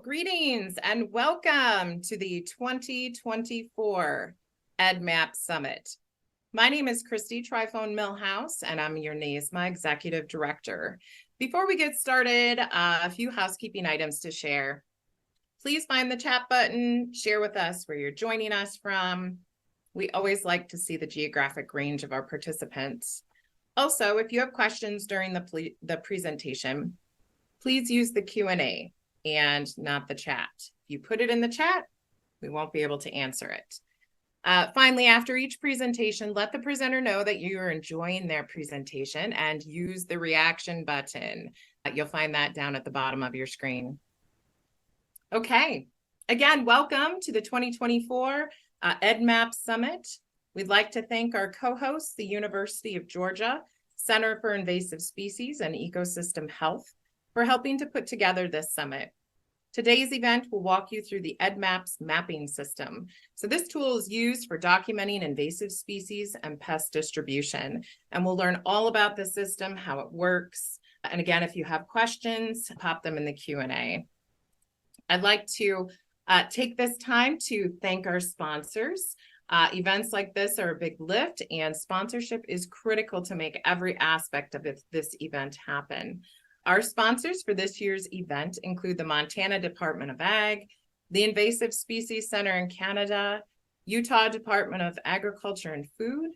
Greetings and welcome to the 2024 EdMap Summit. My name is Christy Trifone Milhouse, and I'm your NASMA Executive Director. Before we get started, a few housekeeping items to share. Please find the chat button, share with us where you're joining us from. We always like to see the geographic range of our participants. Also, if you have questions during the presentation, please use the Q&A and not the chat. If you put it in the chat, we won't be able to answer it. Finally, after each presentation, let the presenter know that you are enjoying their presentation and use the reaction button. You'll find that down at the bottom of your screen. Okay, again, welcome to the 2024 EdMap Summit. We'd like to thank our co-hosts, the University of Georgia Center for Invasive Species and Ecosystem Health, for helping to put together this summit. Today's event will walk you through the EdMap's mapping system. So this tool is used for documenting invasive species and pest distribution. And we'll learn all about the system, how it works. And again, if you have questions, pop them in the Q&A. I'd like to take this time to thank our sponsors. Events like this are a big lift, and sponsorship is critical to make every aspect of this event happen. Our sponsors for this year's event include the Montana Department of Ag, the Invasive Species Center in Canada, Utah Department of Agriculture and Food,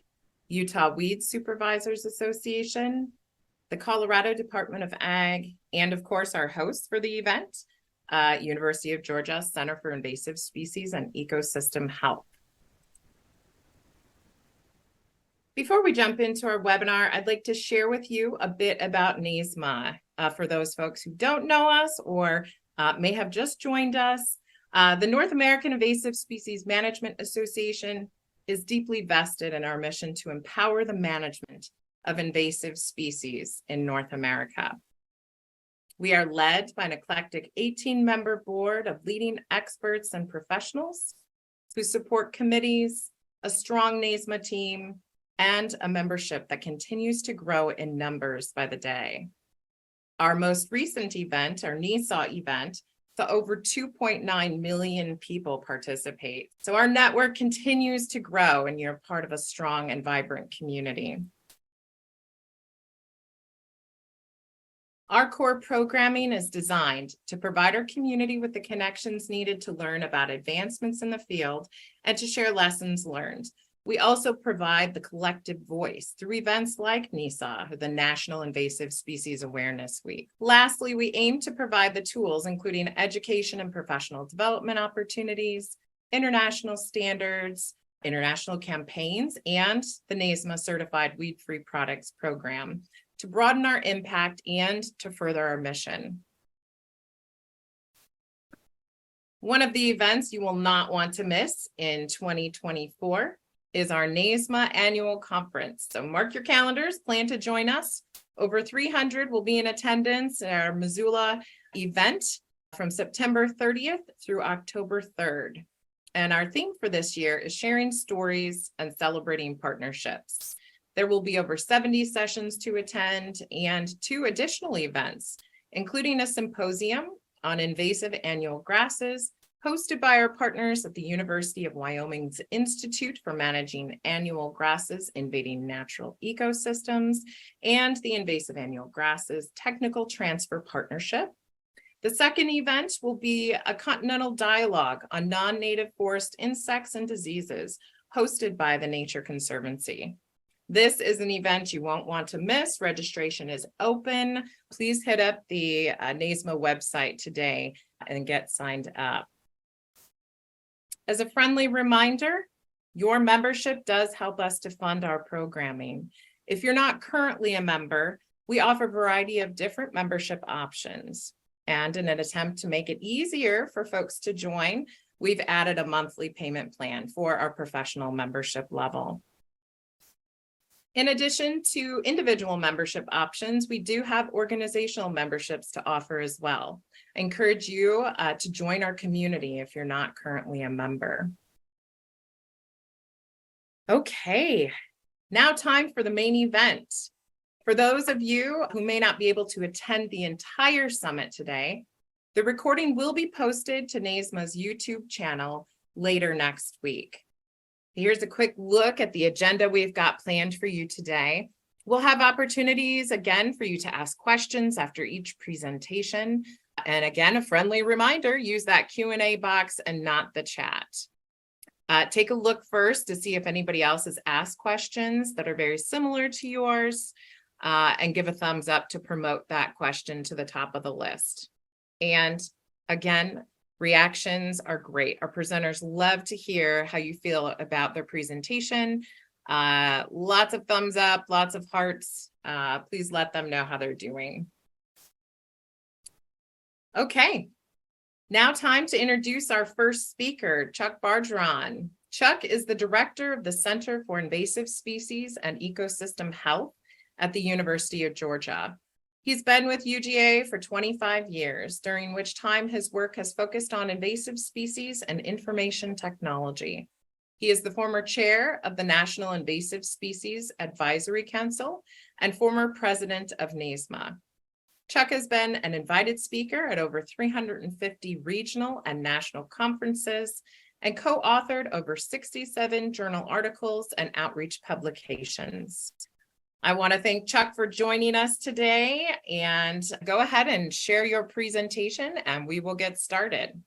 Utah Weed Supervisors Association, the Colorado Department of Ag, and of course our hosts for the event, University of Georgia Center for Invasive Species and Ecosystem Health. Before we jump into our webinar, I'd like to share with you a bit about NASMA. For those folks who don't know us or may have just joined us, the North American Invasive Species Management Association is deeply vested in our mission to empower the management of invasive species in North America. We are led by an eclectic 18-member board of leading experts and professionals who support committees, a strong NASMA team, and a membership that continues to grow in numbers by the day. Our most recent event, our NISA event, saw over 2.9 million people participate. So our network continues to grow, and you're part of a strong and vibrant community. Our core programming is designed to provide our community with the connections needed to learn about advancements in the field and to share lessons learned. We also provide the collective voice through events like NISA, the National Invasive Species Awareness Week. Lastly, we aim to provide the tools, including education and professional development opportunities, international standards, international campaigns, and the NASMA Certified Weed-Free Products Program to broaden our impact and to further our mission. One of the events you will not want to miss in 2024 is our NASMA annual conference. So mark your calendars, plan to join us. Over 300 will be in attendance at our Missoula event from September 30th through October 3rd. And our theme for this year is sharing stories and celebrating partnerships. There will be over 70 sessions to attend and 2 additional events, including a symposium on invasive annual grasses, hosted by our partners at the University of Wyoming's Institute for Managing Annual Grasses Invading Natural Ecosystems, and the Invasive Annual Grasses Technical Transfer Partnership. The second event will be a continental dialogue on non-native forest insects and diseases, hosted by the Nature Conservancy. This is an event you won't want to miss. Registration is open. Please hit up the NASMA website today and get signed up. As a friendly reminder, your membership does help us to fund our programming. If you're not currently a member, we offer a variety of different membership options. And in an attempt to make it easier for folks to join, we've added a monthly payment plan for our professional membership level. In addition to individual membership options, we do have organizational memberships to offer as well. I encourage you to join our community if you're not currently a member. Okay, now time for the main event. For those of you who may not be able to attend the entire summit today, The recording will be posted to NASMA's YouTube channel later next week. Here's a quick look at the agenda we've got planned for you today. We'll have opportunities again for you to ask questions after each presentation. And again, a friendly reminder, use that Q&A box and not the chat. Take a look first to see if anybody else has asked questions that are very similar to yours, and give a thumbs up to promote that question to the top of the list. And again, reactions are great. Our presenters love to hear how you feel about their presentation. Lots of thumbs up, lots of hearts. Please let them know how they're doing. Okay. Now time to introduce our first speaker, Chuck Bargeron. Chuck is the director of the Center for Invasive Species and Ecosystem Health at the University of Georgia. He's been with UGA for 25 years, during which time his work has focused on invasive species and information technology. He is the former chair of the National Invasive Species Advisory Council and former president of NASMA. Chuck has been an invited speaker at over 350 regional and national conferences and co-authored over 67 journal articles and outreach publications. I want to thank Chuck for joining us today, and go ahead and share your presentation and we will get started.